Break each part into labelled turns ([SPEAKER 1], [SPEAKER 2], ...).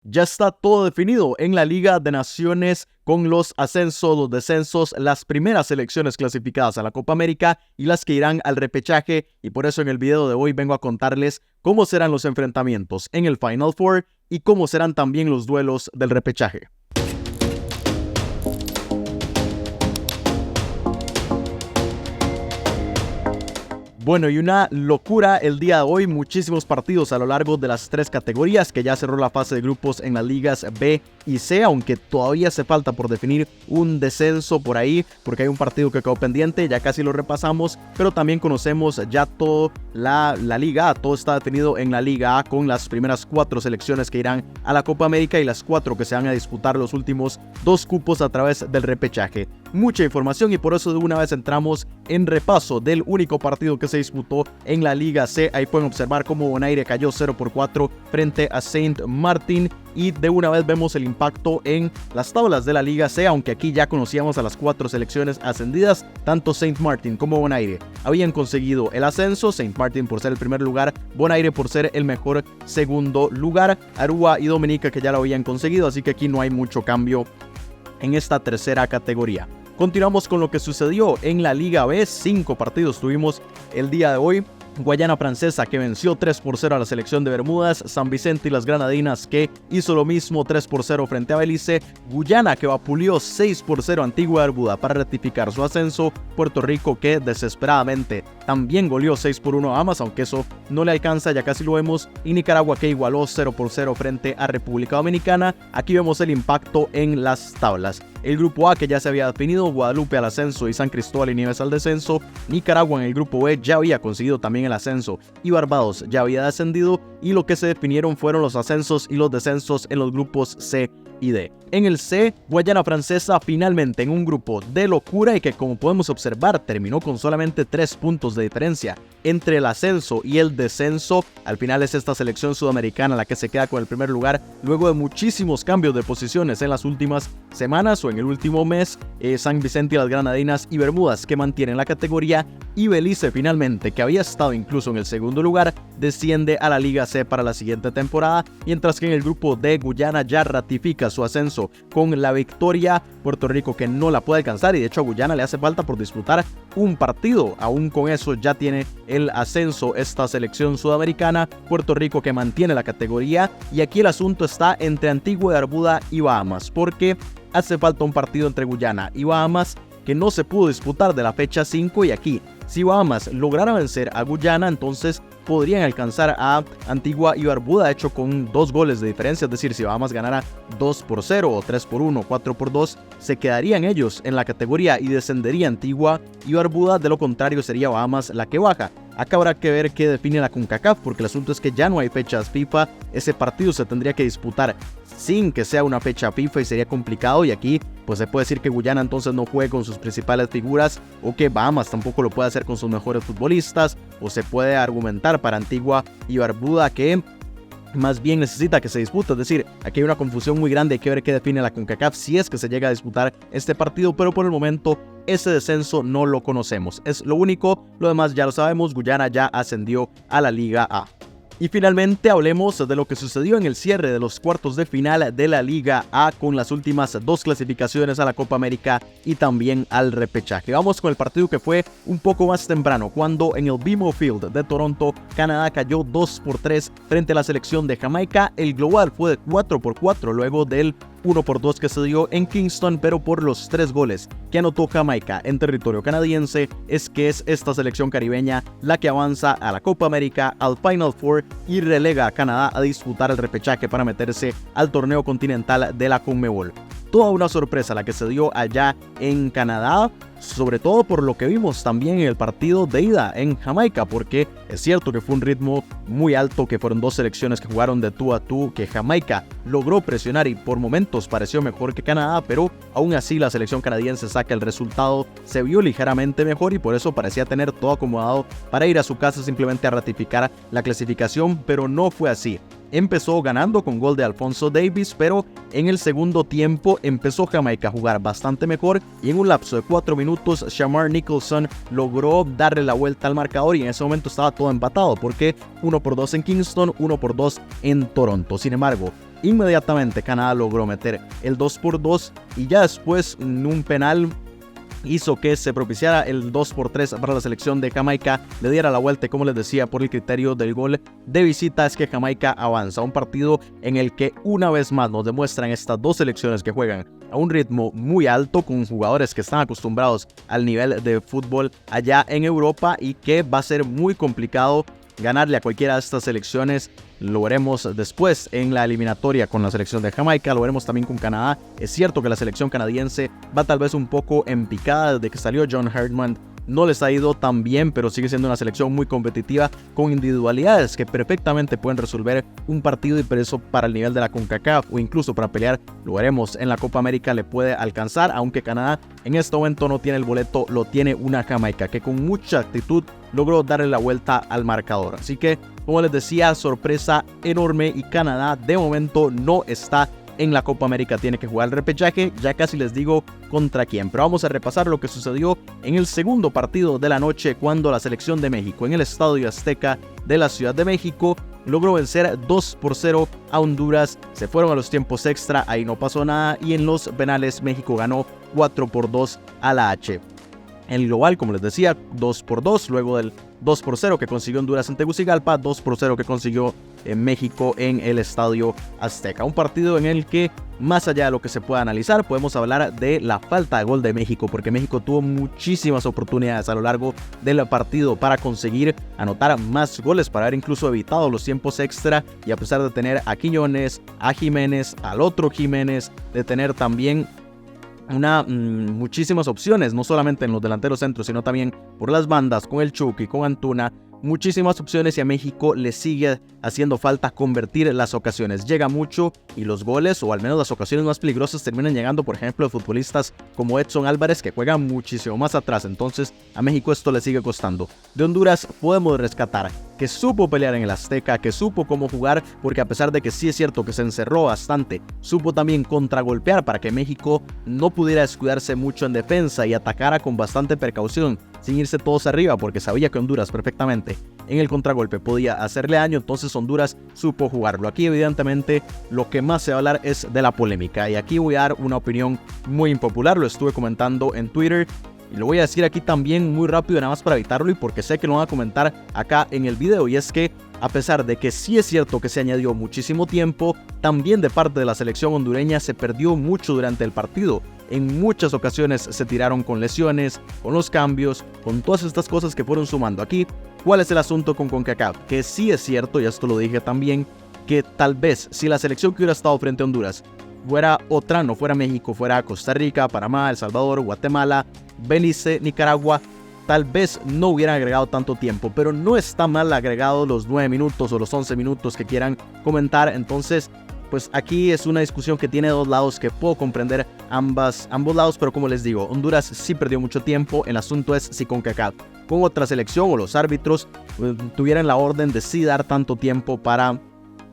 [SPEAKER 1] Ya está todo definido en la Liga de Naciones con los ascensos, los descensos, las primeras selecciones clasificadas a la Copa América y las que irán al repechaje, y por eso en el video de hoy vengo a contarles cómo serán los enfrentamientos en el Final Four y cómo serán también los duelos del repechaje. Bueno, y una locura el día de hoy, muchísimos partidos a lo largo de las tres categorías que ya cerró la fase de grupos en las ligas B y C, aunque todavía hace falta por definir un descenso por ahí, porque hay un partido que quedó pendiente, ya casi lo repasamos, pero también conocemos ya toda la Liga A, todo está definido en la Liga A con las primeras 4 selecciones que irán a la Copa América y las 4 que se van a disputar los últimos 2 cupos a través del repechaje. Mucha información y por eso de una vez entramos en repaso del único partido que se disputó en la Liga C. Ahí pueden observar cómo Bonaire cayó 0-4 frente a Saint Martin y de una vez vemos el impacto en las tablas de la Liga C, aunque aquí ya conocíamos a las 4 selecciones ascendidas. Tanto Saint Martin como Bonaire habían conseguido el ascenso, Saint Martin por ser el primer lugar, Bonaire por ser el mejor segundo lugar, Aruba y Dominica que ya lo habían conseguido, así que aquí no hay mucho cambio en esta tercera categoría. Continuamos con lo que sucedió en la Liga B. 5 partidos tuvimos el día de hoy. Guayana Francesa que venció 3-0 a la selección de Bermudas, San Vicente y las Granadinas que hizo lo mismo 3-0 frente a Belice, Guyana que vapuleó 6-0 a Antigua y Barbuda para ratificar su ascenso, Puerto Rico que desesperadamente también goleó 6-1 a Bahamas, aunque eso no le alcanza, ya casi lo vemos, y Nicaragua que igualó 0-0 frente a República Dominicana. Aquí vemos el impacto en las tablas. El grupo A que ya se había definido, Guadalupe al ascenso y San Cristóbal y Nieves al descenso, Nicaragua en el grupo B ya había conseguido también el ascenso y Barbados ya había descendido, y lo que se definieron fueron los ascensos y los descensos en los grupos C y D. En el C, Guayana Francesa finalmente en un grupo de locura y que, como podemos observar, terminó con solamente 3 puntos de diferencia entre el ascenso y el descenso. Al final es esta selección sudamericana la que se queda con el primer lugar luego de muchísimos cambios de posiciones en las últimas semanas o en el último mes. San Vicente y las Granadinas y Bermudas que mantienen la categoría, y Belice finalmente, que había estado incluso en el segundo lugar, desciende a la Liga C para la siguiente temporada, mientras que en el grupo D, Guyana ya ratifica su ascenso con la victoria, Puerto Rico que no la puede alcanzar, y de hecho a Guyana le hace falta por disputar un partido, aún con eso ya tiene el ascenso esta selección sudamericana. Puerto Rico que mantiene la categoría, y aquí el asunto está entre Antigua y Barbuda y Bahamas, porque hace falta un partido entre Guyana y Bahamas que no se pudo disputar de la fecha 5, y aquí si Bahamas lograra vencer a Guyana, entonces podrían alcanzar a Antigua y Barbuda, de hecho con 2 goles de diferencia, es decir, si Bahamas ganara 2-0 o 3-1, 4-2, se quedarían ellos en la categoría y descendería Antigua y Barbuda. De lo contrario sería Bahamas la que baja. Acá habrá que ver qué define la CONCACAF, porque el asunto es que ya no hay fechas FIFA, ese partido se tendría que disputar sin que sea una fecha FIFA y sería complicado, y aquí pues se puede decir que Guyana entonces no juegue con sus principales figuras, o que Bahamas tampoco lo puede hacer con sus mejores futbolistas, o se puede argumentar para Antigua y Barbuda que más bien necesita que se dispute. Es decir, aquí hay una confusión muy grande, hay que ver qué define la CONCACAF si es que se llega a disputar este partido, pero por el momento ese descenso no lo conocemos, es lo único, lo demás ya lo sabemos, Guyana ya ascendió a la Liga A. Y finalmente hablemos de lo que sucedió en el cierre de los cuartos de final de la Liga A con las últimas 2 clasificaciones a la Copa América y también al repechaje. Vamos con el partido que fue un poco más temprano, cuando en el BMO Field de Toronto, Canadá cayó 2-3 frente a la selección de Jamaica. El global fue de 4-4 luego del 1-2 que se dio en Kingston, pero por los 3 goles que anotó Jamaica en territorio canadiense es que es esta selección caribeña la que avanza a la Copa América, al Final Four, y relega a Canadá a disputar el repechaje para meterse al torneo continental de la CONMEBOL. Toda una sorpresa la que se dio allá en Canadá, sobre todo por lo que vimos también en el partido de ida en Jamaica, porque es cierto que fue un ritmo muy alto, que fueron 2 selecciones que jugaron de tú a tú, que Jamaica logró presionar y por momentos pareció mejor que Canadá, pero aún así la selección canadiense saca el resultado, se vio ligeramente mejor y por eso parecía tener todo acomodado para ir a su casa simplemente a ratificar la clasificación, pero no fue así. Empezó ganando con gol de Alfonso Davies, pero en el segundo tiempo empezó Jamaica a jugar bastante mejor y en un lapso de 4 minutos Shamar Nicholson logró darle la vuelta al marcador, y en ese momento estaba todo empatado porque 1-2 en Kingston, 1-2 en Toronto. Sin embargo, Inmediatamente Canadá logró meter el 2-2 y ya después un penal hizo que se propiciara el 2-3 para la selección de Jamaica, le diera la vuelta y, como les decía, por el criterio del gol de visita es que Jamaica avanza. Un partido en el que una vez más nos demuestran estas dos selecciones que juegan a un ritmo muy alto con jugadores que están acostumbrados al nivel de fútbol allá en Europa y que va a ser muy complicado ganarle a cualquiera de estas selecciones. Lo veremos después en la eliminatoria con la selección de Jamaica, lo veremos también con Canadá. Es cierto que la selección canadiense va tal vez un poco en picada desde que salió John Herdman. No les ha ido tan bien, pero sigue siendo una selección muy competitiva con individualidades que perfectamente pueden resolver un partido, y por eso para el nivel de la CONCACAF o incluso para pelear, lo veremos en la Copa América, le puede alcanzar, aunque Canadá en este momento no tiene el boleto, lo tiene una Jamaica que con mucha actitud logró darle la vuelta al marcador. Así que, como les decía, sorpresa enorme y Canadá de momento no está en la Copa América, tiene que jugar el repechaje, ya casi les digo contra quién. Pero vamos a repasar lo que sucedió en el segundo partido de la noche cuando la selección de México en el Estadio Azteca de la Ciudad de México logró vencer 2-0 a Honduras. Se fueron a los tiempos extra, ahí no pasó nada y en los penales México ganó 4-2 a la H. El global, como les decía, 2-2, luego del 2-0 que consiguió Honduras en Tegucigalpa, 2-0 que consiguió en México en el Estadio Azteca. Un partido en el que, más allá de lo que se pueda analizar, podemos hablar de la falta de gol de México, porque México tuvo muchísimas oportunidades a lo largo del partido para conseguir anotar más goles, para haber incluso evitado los tiempos extra, y a pesar de tener a Quiñones, a Jiménez, al otro Jiménez, de tener también muchísimas opciones, no solamente en los delanteros centros, sino también por las bandas, con el Chucky, con Antuna, muchísimas opciones, y a México le sigue haciendo falta convertir las ocasiones. Llega mucho y los goles, o al menos las ocasiones más peligrosas, terminan llegando, por ejemplo, de futbolistas como Edson Álvarez, que juegan muchísimo más atrás. Entonces a México esto le sigue costando. De Honduras podemos rescatar que supo pelear en el Azteca, que supo cómo jugar, porque a pesar de que sí es cierto que se encerró bastante, supo también contragolpear para que México no pudiera descuidarse mucho en defensa y atacara con bastante precaución, sin irse todos arriba, porque sabía que Honduras perfectamente en el contragolpe podía hacerle daño. Entonces Honduras supo jugarlo. Aquí evidentemente lo que más se va a hablar es de la polémica, y aquí voy a dar una opinión muy impopular, lo estuve comentando en Twitter y lo voy a decir aquí también muy rápido, nada más para evitarlo y porque sé que lo van a comentar acá en el video, y es que a pesar de que sí es cierto que se añadió muchísimo tiempo, también de parte de la selección hondureña se perdió mucho durante el partido. En muchas ocasiones se tiraron con lesiones, con los cambios, con todas estas cosas que fueron sumando. Aquí, ¿cuál es el asunto con CONCACAF? Que sí es cierto, y esto lo dije también, que tal vez si la selección que hubiera estado frente a Honduras fuera otra, no fuera México, fuera Costa Rica, Panamá, El Salvador, Guatemala, Belice, Nicaragua, tal vez no hubieran agregado tanto tiempo, pero no está mal agregado los 9 minutos o los 11 minutos que quieran comentar. Entonces, pues aquí es una discusión que tiene dos lados, que puedo comprender ambos lados, pero como les digo, Honduras sí perdió mucho tiempo. El asunto es si CONCACAF con otra selección o los árbitros tuvieran la orden de sí dar tanto tiempo para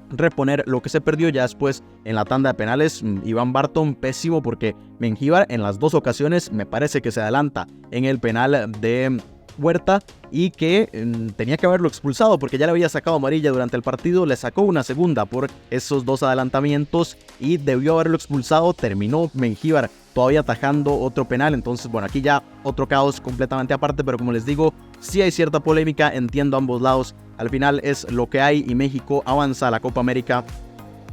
[SPEAKER 1] reponer lo que se perdió. Ya después en la tanda de penales, Iván Barton pésimo, porque Mengíbar en las dos ocasiones me parece que se adelanta en el penal de Huerta y que tenía que haberlo expulsado porque ya le había sacado amarilla durante el partido, le sacó una segunda por esos dos adelantamientos y debió haberlo expulsado. Terminó Mengíbar todavía atajando otro penal. Entonces, bueno, aquí ya otro caos completamente aparte, pero como les digo, sí hay cierta polémica, entiendo ambos lados. Al final es lo que hay y México avanza a la Copa América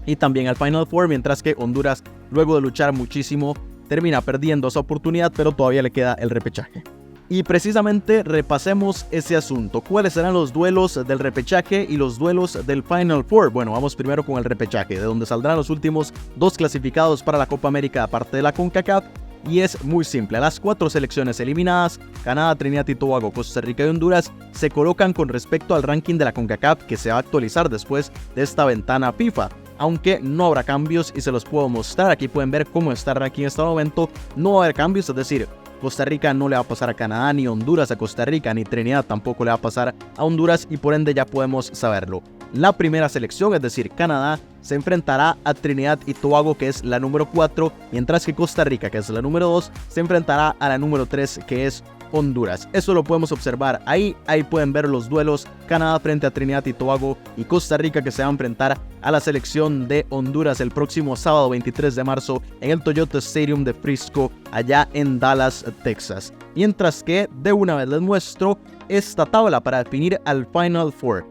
[SPEAKER 1] y también al Final Four, mientras que Honduras, luego de luchar muchísimo, termina perdiendo esa oportunidad, pero todavía le queda el repechaje. Y precisamente repasemos ese asunto. ¿Cuáles serán los duelos del repechaje y los duelos del Final Four? Bueno, vamos primero con el repechaje, de donde saldrán los últimos dos clasificados para la Copa América aparte de la CONCACAF. Y es muy simple, las 4 selecciones eliminadas, Canadá, Trinidad y Tobago, Costa Rica y Honduras, se colocan con respecto al ranking de la CONCACAF, que se va a actualizar después de esta ventana FIFA. Aunque no habrá cambios y se los puedo mostrar, aquí pueden ver cómo está el ranking en este momento. No va a haber cambios, es decir, Costa Rica no le va a pasar a Canadá, ni Honduras a Costa Rica, ni Trinidad tampoco le va a pasar a Honduras, y por ende ya podemos saberlo. La primera selección, es decir, Canadá, se enfrentará a Trinidad y Tobago, que es la número 4, mientras que Costa Rica, que es la número 2, se enfrentará a la número 3, que es Honduras. Eso lo podemos observar ahí pueden ver los duelos: Canadá frente a Trinidad y Tobago y Costa Rica, que se va a enfrentar a la selección de Honduras el próximo sábado 23 de marzo en el Toyota Stadium de Frisco, allá en Dallas, Texas. Mientras que de una vez les muestro esta tabla para definir al Final Four.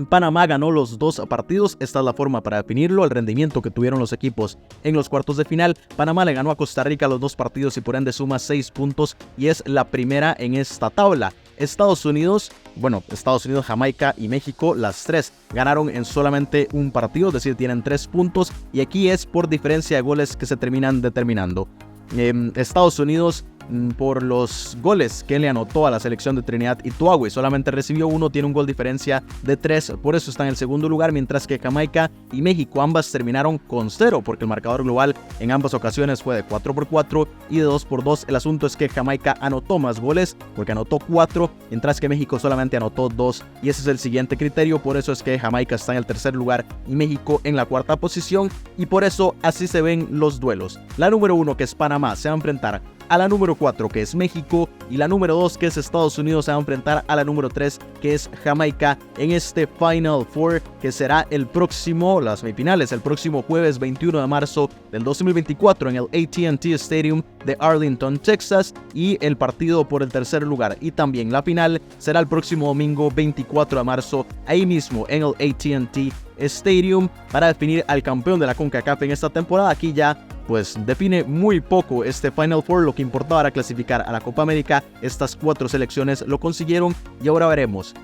[SPEAKER 1] Panamá ganó los 2 partidos, esta es la forma para definirlo, el rendimiento que tuvieron los equipos en los cuartos de final. Panamá le ganó a Costa Rica los 2 partidos y por ende suma 6 puntos y es la primera en esta tabla. Estados Unidos, Jamaica y México, las 3 ganaron en solamente un partido, es decir, tienen 3 puntos y aquí es por diferencia de goles que se terminan determinando. Estados Unidos, por los goles que le anotó a la selección de Trinidad y Tobago, y solamente recibió 1, tiene un gol diferencia de 3, por eso está en el segundo lugar, mientras que Jamaica y México ambas terminaron con 0, porque el marcador global en ambas ocasiones fue de 4-4 y de 2-2. El asunto es que Jamaica anotó más goles, porque anotó 4, mientras que México solamente anotó 2, y ese es el siguiente criterio, por eso es que Jamaica está en el tercer lugar y México en la cuarta posición, y por eso así se ven los duelos. La número 1, que es Panamá, se va a enfrentar a la número 4, que es México, y la número 2, que es Estados Unidos, se va a enfrentar a la número 3, que es Jamaica, en este Final Four, que será el próximo, las semifinales, el próximo jueves 21 de marzo del 2024 en el AT&T Stadium de Arlington, Texas, y el partido por el tercer lugar y también la final será el próximo domingo 24 de marzo, ahí mismo en el AT&T Stadium, para definir al campeón de la CONCACAF en esta temporada. Aquí ya pues define muy poco este Final Four, lo que importaba era clasificar a la Copa América. Estas 4 selecciones lo consiguieron y ahora veremos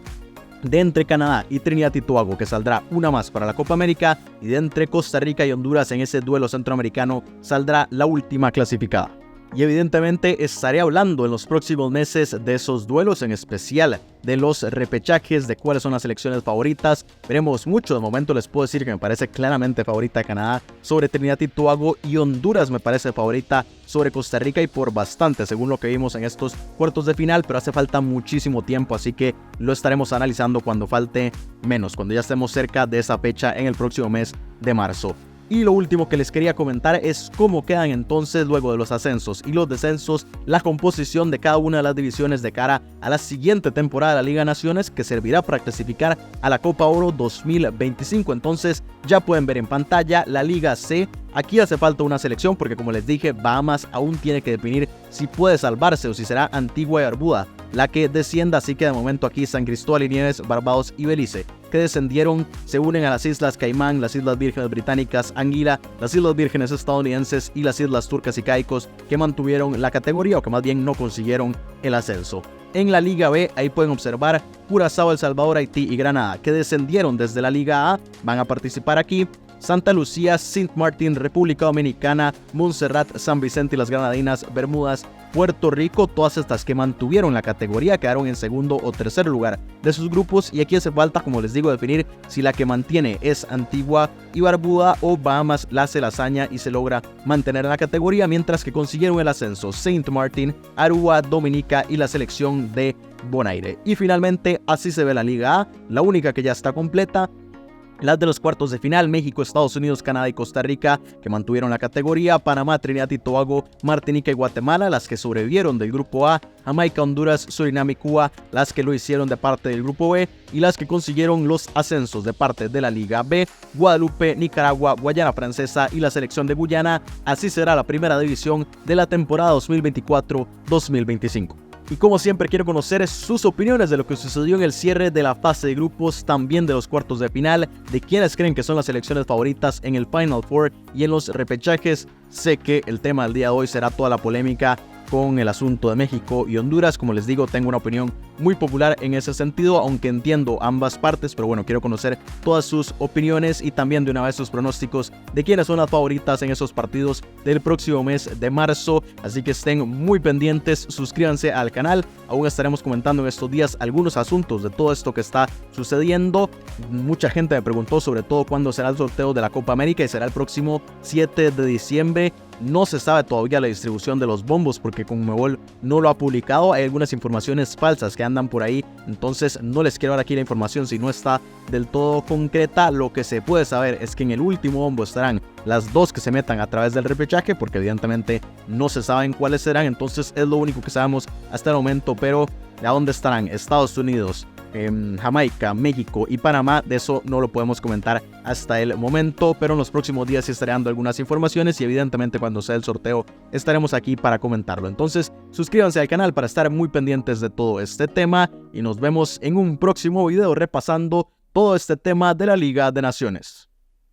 [SPEAKER 1] de entre Canadá y Trinidad y Tobago, que saldrá una más para la Copa América, y de entre Costa Rica y Honduras en ese duelo centroamericano saldrá la última clasificada. Y evidentemente estaré hablando en los próximos meses de esos duelos, en especial de los repechajes, de cuáles son las selecciones favoritas. Veremos mucho. De momento les puedo decir que me parece claramente favorita Canadá sobre Trinidad y Tobago, y Honduras me parece favorita sobre Costa Rica, y por bastante según lo que vimos en estos cuartos de final, pero hace falta muchísimo tiempo, así que lo estaremos analizando cuando falte menos, cuando ya estemos cerca de esa fecha en el próximo mes de marzo. Y lo último que les quería comentar es cómo quedan entonces luego de los ascensos y los descensos, la composición de cada una de las divisiones de cara a la siguiente temporada de la Liga de Naciones, que servirá para clasificar a la Copa Oro 2025. Entonces ya pueden ver en pantalla la Liga C. Aquí hace falta una selección porque, como les dije, Bahamas aún tiene que definir si puede salvarse o si será Antigua y Barbuda la que descienda, así que de momento aquí San Cristóbal y Nieves, Barbados y Belice, que descendieron, se unen a las Islas Caimán, las Islas Vírgenes Británicas, Anguila, las Islas Vírgenes Estadounidenses y las Islas Turcas y Caicos, que mantuvieron la categoría o que más bien no consiguieron el ascenso. En la Liga B, ahí pueden observar Curazao, El Salvador, Haití y Granada, que descendieron desde la Liga A, van a participar aquí. Santa Lucía, Sint Maarten, República Dominicana, Montserrat, San Vicente y las Granadinas, Bermudas, Puerto Rico, todas estas que mantuvieron la categoría quedaron en segundo o tercer lugar de sus grupos, y aquí hace falta, como les digo, definir si la que mantiene es Antigua y Barbuda o Bahamas la hace la hazaña y se logra mantener en la categoría, mientras que consiguieron el ascenso Sint Maarten, Aruba, Dominica y la selección de Bonaire. Y finalmente así se ve la Liga A, la única que ya está completa. Las de los cuartos de final: México, Estados Unidos, Canadá y Costa Rica, que mantuvieron la categoría. Panamá, Trinidad y Tobago, Martinica y Guatemala, las que sobrevivieron del grupo A. Jamaica, Honduras, Surinam y Cuba, las que lo hicieron de parte del grupo B. Y las que consiguieron los ascensos de parte de la Liga B: Guadalupe, Nicaragua, Guayana Francesa y la selección de Guyana. Así será la primera división de la temporada 2024-2025. Y como siempre, quiero conocer sus opiniones de lo que sucedió en el cierre de la fase de grupos, también de los cuartos de final, de quiénes creen que son las selecciones favoritas en el Final Four y en los repechajes. Sé que el tema del día de hoy será toda la polémica con el asunto de México y Honduras. Como les digo, tengo una opinión muy popular en ese sentido, aunque entiendo ambas partes, pero bueno, quiero conocer todas sus opiniones y también de una vez sus pronósticos de quiénes son las favoritas en esos partidos del próximo mes de marzo. Así que estén muy pendientes, suscríbanse al canal, aún estaremos comentando en estos días algunos asuntos de todo esto que está sucediendo. Mucha gente me preguntó sobre todo cuándo será el sorteo de la Copa América, y será el próximo 7 de diciembre. No se sabe todavía la distribución de los bombos porque Conmebol no lo ha publicado. Hay algunas informaciones falsas que han andan por ahí. Entonces no les quiero dar aquí la información si no está del todo concreta. Lo que se puede saber es que en el último bombo estarán las 2 que se metan a través del repechaje, porque evidentemente no se saben cuáles serán. Entonces es lo único que sabemos hasta el momento, pero ¿a dónde estarán? Estados Unidos, Jamaica, México y Panamá, de eso no lo podemos comentar hasta el momento, pero en los próximos días sí estaré dando algunas informaciones y evidentemente cuando sea el sorteo estaremos aquí para comentarlo. Entonces suscríbanse al canal para estar muy pendientes de todo este tema y nos vemos en un próximo video repasando todo este tema de la Liga de Naciones.